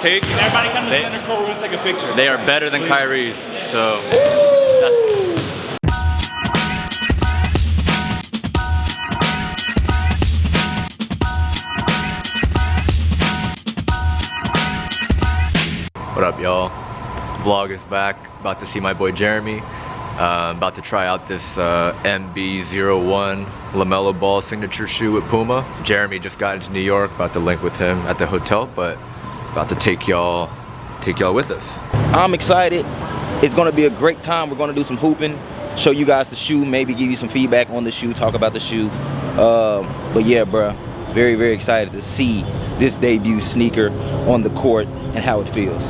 take. Everybody come to the center court, we're gonna take a picture. They are better than Kyrie's, so What up, y'all? Vlog is back. About to see my boy Jeremy. About to try out this MB.01 LaMelo Ball signature shoe with Puma. Jeremy just got into New York. About to link with him at the hotel, but about to take y'all with us. I'm excited. It's gonna be a great time. We're gonna do some hooping, show you guys the shoe, maybe give you some feedback on the shoe, talk about the shoe. But yeah, bruh, very, very excited to see this debut sneaker on the court and how it feels.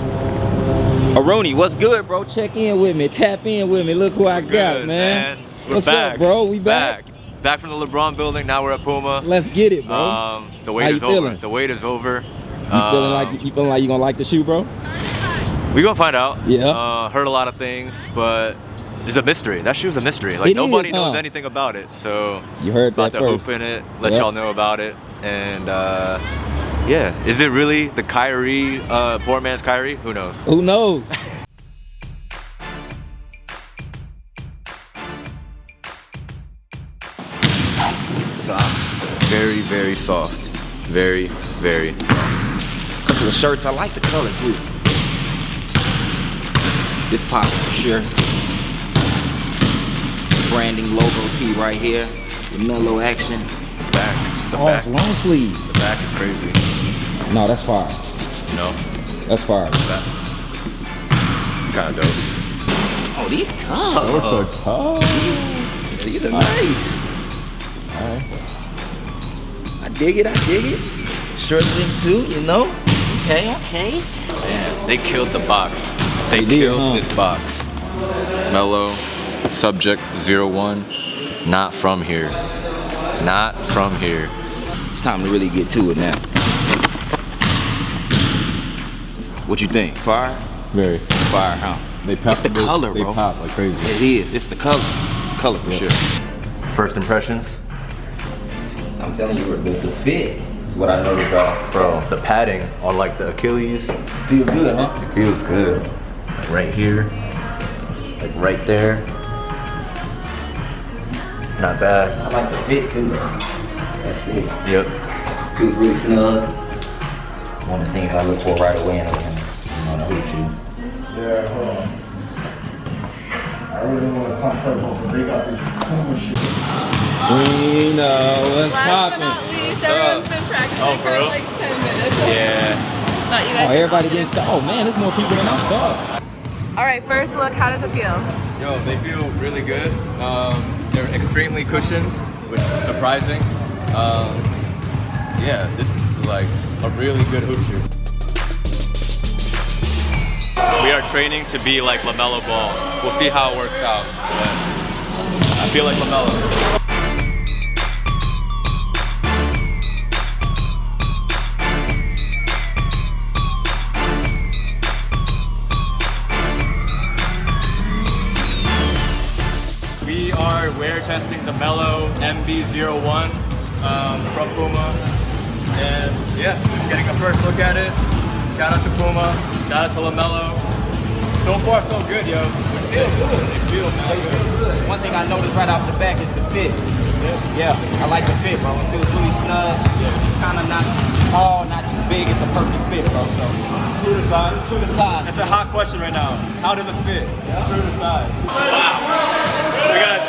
Oruny, what's good, bro? Check in with me, tap in with me. Look who I got, man. What's up, bro? We back? Back from the LeBron building. Now we're at Puma. Let's get it, bro. The wait is over. The wait is over. You feeling like you gonna like the shoe, bro? We gonna find out. Yeah. Heard a lot of things, but it's a mystery. That shoe's a mystery. Like nobody knows anything about it. So you heard about that to first. hoop in it, let y'all know about it, and yeah. Is it really the Kyrie, poor man's Kyrie? Who knows? Who knows? Socks. Very, very soft. Very, very soft. Couple of shirts. I like the color too. This pop for sure. Branding logo tee right here. The Melo action. The back. The back. It's long sleeve. The back is crazy. No, that's fire. No. That's fire. It's kind of dope. Oh, these tough. Those are tough. These are nice. Alright. I dig it. Short link too, you know? Okay. Man, they killed the box. They killed this box. Melo, subject 01, not from here. Not from here. It's time to really get to it now. What you think? Fire? Very. Fire, huh? It's the color, bro. They pop like crazy. It is. It's the color. It's the color for sure. First impressions? I'm telling you, the fit is what I noticed, Bro, the padding on like the Achilles. Feels good, huh? It feels good. Like right here. Like right there. Not bad. I like the fit too. That fit. Yep. Feels really snug. One of the things I look for right away in a hoop shoe. Yeah, hold on. I really want to pump her home. They got this Puma shit. What's Last but not least, everyone's been practicing for real? like 10 minutes. Yeah. Thought you guys everybody getting stuck. Oh man, there's more people than I thought. All right, first look, how does it feel? Yo, they feel really good. They're extremely cushioned, which is surprising. Yeah, this is like a really good hoop shoe. We are training to be like LaMelo Ball. We'll see how it works out. But I feel like LaMelo. We are wear testing the LaMelo MB.01 from Puma, and yeah, just getting a first look at it. Shout out to Puma, shout out to LaMelo. So far, so good, yo. It feels good. One thing I noticed right off the back is the fit. Yeah, I like the fit, bro. It feels really snug. It's kind of not too small, not too big. It's a perfect fit, bro. So True to size. true to size. That's a hot question right now. How does it fit? True to size. Wow.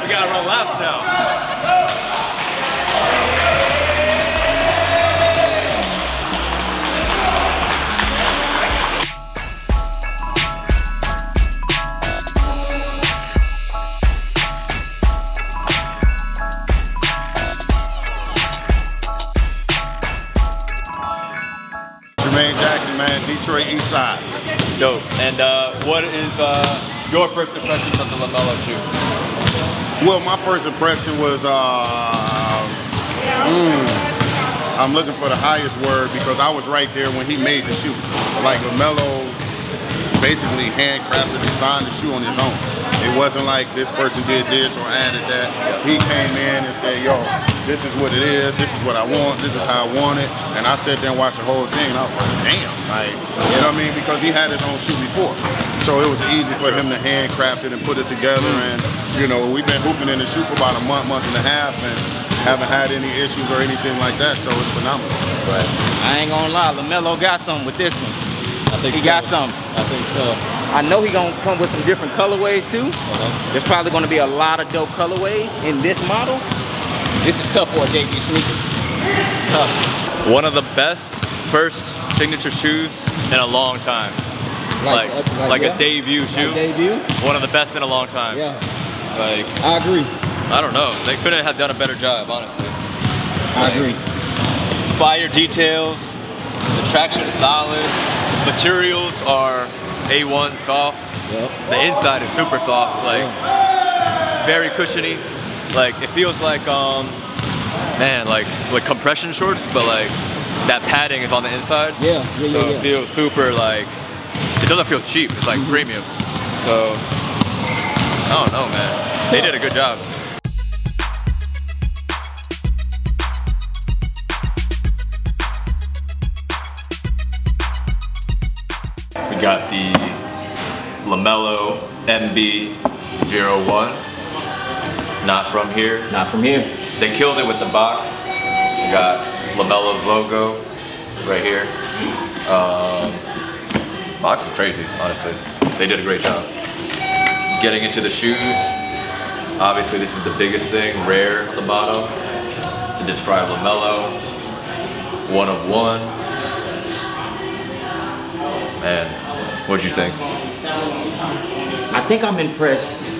We gotta run laps now. Detroit East Side. Dope. And what is your first impressions of the LaMelo shoe? Well, my first impression was, I'm looking for the highest word because I was right there when he made the shoe. Like LaMelo basically handcrafted, designed the shoe on his own. It wasn't like this person did this or added that. He came in and said, yo, this is what it is, this is what I want, this is how I want it. And I sat there and watched the whole thing and I was like, damn, like, you know what I mean? Because he had his own shoe before. So it was easy for him to handcraft it and put it together. And, you know, we've been hooping in the shoe for about a month and a half, and haven't had any issues or anything like that, so it's phenomenal. Right. I ain't gonna lie, LaMelo got something with this one. I think He got something. I think so. I know he gonna come with some different colorways too. There's probably gonna be a lot of dope colorways in this model. This is tough for a debut sneaker. Tough. One of the best first signature shoes in a long time. Like yeah. a debut shoe. Like debut? One of the best in a long time. Yeah. Like, I agree. I don't know. They couldn't have done a better job, honestly. I agree. Fire details. The traction is solid. Materials are A1 soft. Yep. The inside is super soft. Like, very cushiony. Like, it feels like, man, like compression shorts, but like that padding is on the inside. Yeah. So it feels super like, it doesn't feel cheap. It's like premium. So, I don't know, man. They did a good job. We got the LaMelo MB.01. Not from here. Not from here. They killed it with the box. We got LaMelo's logo right here. Box is crazy, honestly. They did a great job. Getting into the shoes, obviously this is the biggest thing, rare on the bottom. To describe LaMelo, 1 of 1. And what'd you think? I think I'm impressed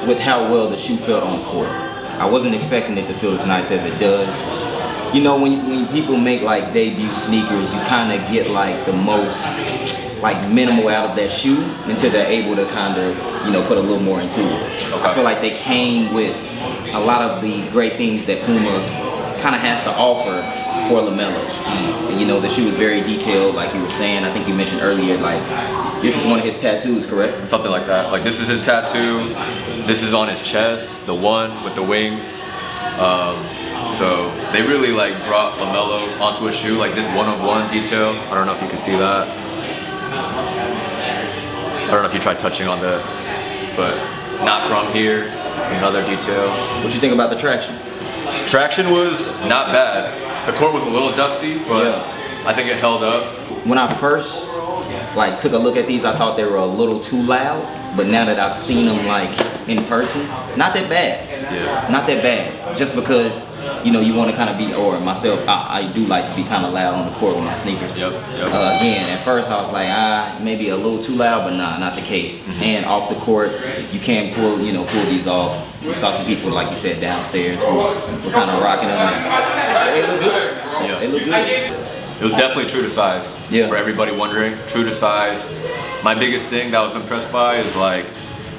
with how well the shoe felt on court. I wasn't expecting it to feel as nice as it does. You know, when people make like debut sneakers, you kind of get like the most like minimal out of that shoe until they're able to kind of, you know, put a little more into it. Okay. I feel like they came with a lot of the great things that Puma kind of has to offer for LaMelo. And, you know, the shoe is very detailed, like you were saying. I think you mentioned earlier, like this is one of his tattoos, correct? Something like that. Like this is his tattoo. This is on his chest, the one with the wings. So they really like brought LaMelo onto a shoe, like this 1 of 1 detail. I don't know if you can see that. I don't know if you tried touching on that, but not from here. Another detail. What you think about the traction? Traction was not bad. The court was a little dusty, but Yeah. I think it held up. When I first like took a look at these, I thought they were a little too loud, but now that I've seen them like in person, not that bad. Yeah. Not that bad. Just because, you know, you want to kind of be, or myself, I do like to be kind of loud on the court with my sneakers. Yep. Again, at first I was like, maybe a little too loud, but nah, not the case. And off the court, you can pull these off. We saw some people, like you said, downstairs who were kind of rocking them. They look good. Yeah. They look good. It was definitely true to size. Yeah. For everybody wondering, true to size. My biggest thing that I was impressed by is like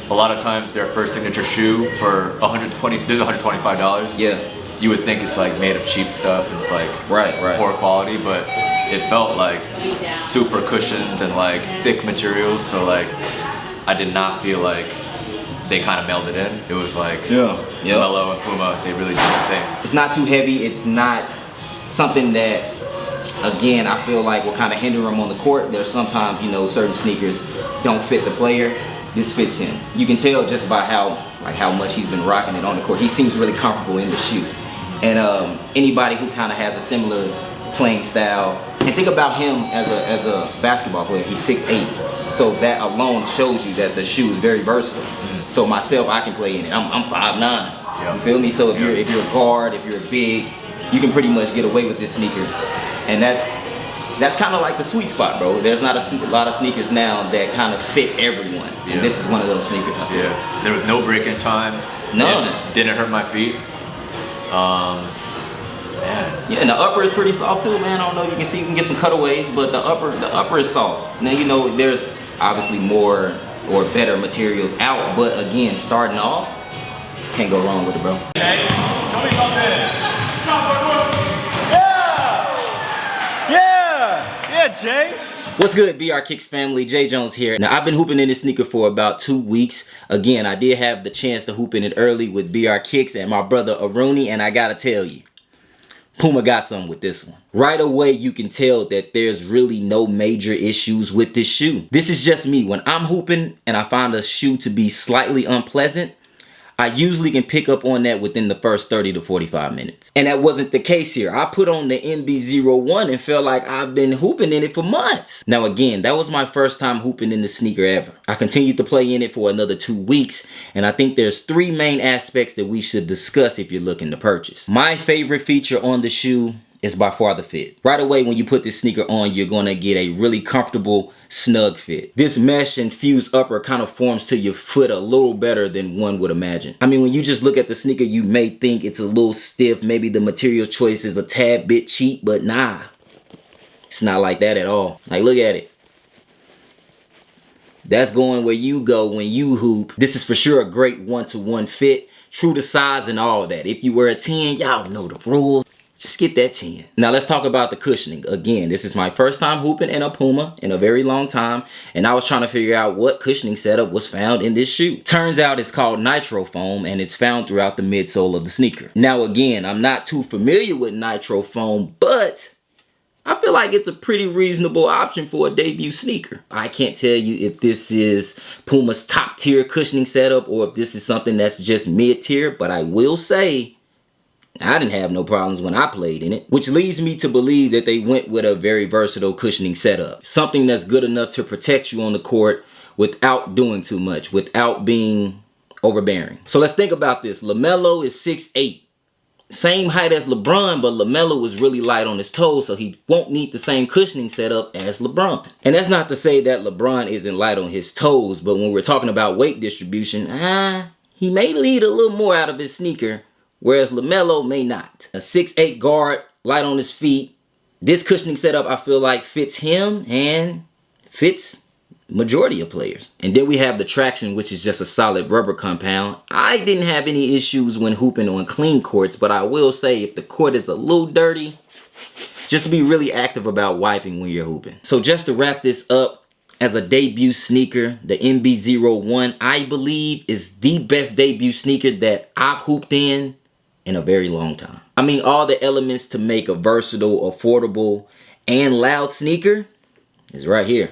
a lot of times their first signature shoe for this is $125. Yeah. You would think it's like made of cheap stuff and it's like Right. poor quality, but it felt like super cushioned and like thick materials. So like I did not feel like they kind of melded in. It was like LaMelo and Puma, they really did their thing. It's not too heavy. It's not something that, again, I feel like will kind of hinder him on the court. There's sometimes, you know, certain sneakers don't fit the player. This fits him. You can tell just by how much he's been rocking it on the court. He seems really comfortable in the shoe. And anybody who kind of has a similar playing style, and think about him as a basketball player. He's 6'8", so that alone shows you that the shoe is very versatile. So myself, I can play in it. I'm 5'9". Yeah. You feel me? So if you're a guard, if you're big, you can pretty much get away with this sneaker. And that's kind of like the sweet spot, bro. There's not a lot of sneakers now that kind of fit everyone. Yeah. And this is one of those sneakers. I feel. Yeah. There was no break-in time. None. It didn't hurt my feet. Man. Yeah, and the upper is pretty soft too, man. I don't know if you can see, you can get some cutaways, but the upper is soft. Now, you know, there's obviously more or better materials out, but again, starting off, can't go wrong with it, bro. Hey, show me something. Yeah, Jay. What's good, BR Kicks family? Jay Jones here. Now, I've been hooping in this sneaker for about 2 weeks. Again, I did have the chance to hoop in it early with BR Kicks and my brother Oruny, and I gotta tell you, Puma got something with this one. Right away, you can tell that there's really no major issues with this shoe. This is just me. When I'm hooping and I find a shoe to be slightly unpleasant, I usually can pick up on that within the first 30 to 45 minutes. And that wasn't the case here. I put on the MB.01 and felt like I've been hooping in it for months. Now again, that was my first time hooping in the sneaker ever. I continued to play in it for another 2 weeks, and I think there's 3 main aspects that we should discuss if you're looking to purchase. My favorite feature on the shoe is by far the fit. Right away, when you put this sneaker on, you're gonna get a really comfortable, snug fit. This mesh infused upper kind of forms to your foot a little better than one would imagine. I mean, when you just look at the sneaker, you may think it's a little stiff, maybe the material choice is a tad bit cheap, but nah, it's not like that at all. Like, look at it. That's going where you go when you hoop. This is for sure a great one-to-one fit, true to size and all that. If you wear a 10, y'all know the rules. Just get that 10. Now let's talk about the cushioning. Again, this is my first time hooping in a Puma in a very long time, and I was trying to figure out what cushioning setup was found in this shoe. Turns out it's called nitro foam, and it's found throughout the midsole of the sneaker. Now again, I'm not too familiar with nitro foam, but I feel like it's a pretty reasonable option for a debut sneaker. I can't tell you if this is Puma's top tier cushioning setup or if this is something that's just mid tier, but I will say I didn't have no problems when I played in it, which leads me to believe that they went with a very versatile cushioning setup. Something that's good enough to protect you on the court without doing too much, without being overbearing. So let's think about this. LaMelo is 6'8". Same height as LeBron, but LaMelo is really light on his toes, so he won't need the same cushioning setup as LeBron. And that's not to say that LeBron isn't light on his toes, but when we're talking about weight distribution, he may lead a little more out of his sneaker, whereas LaMelo may not. A 6'8" guard, light on his feet. This cushioning setup I feel like fits him and fits majority of players. And then we have the traction, which is just a solid rubber compound. I didn't have any issues when hooping on clean courts, but I will say if the court is a little dirty, just be really active about wiping when you're hooping. So just to wrap this up, as a debut sneaker, the MB.01, I believe, is the best debut sneaker that I've hooped in a very long time. I mean, all the elements to make a versatile, affordable, and loud sneaker is right here.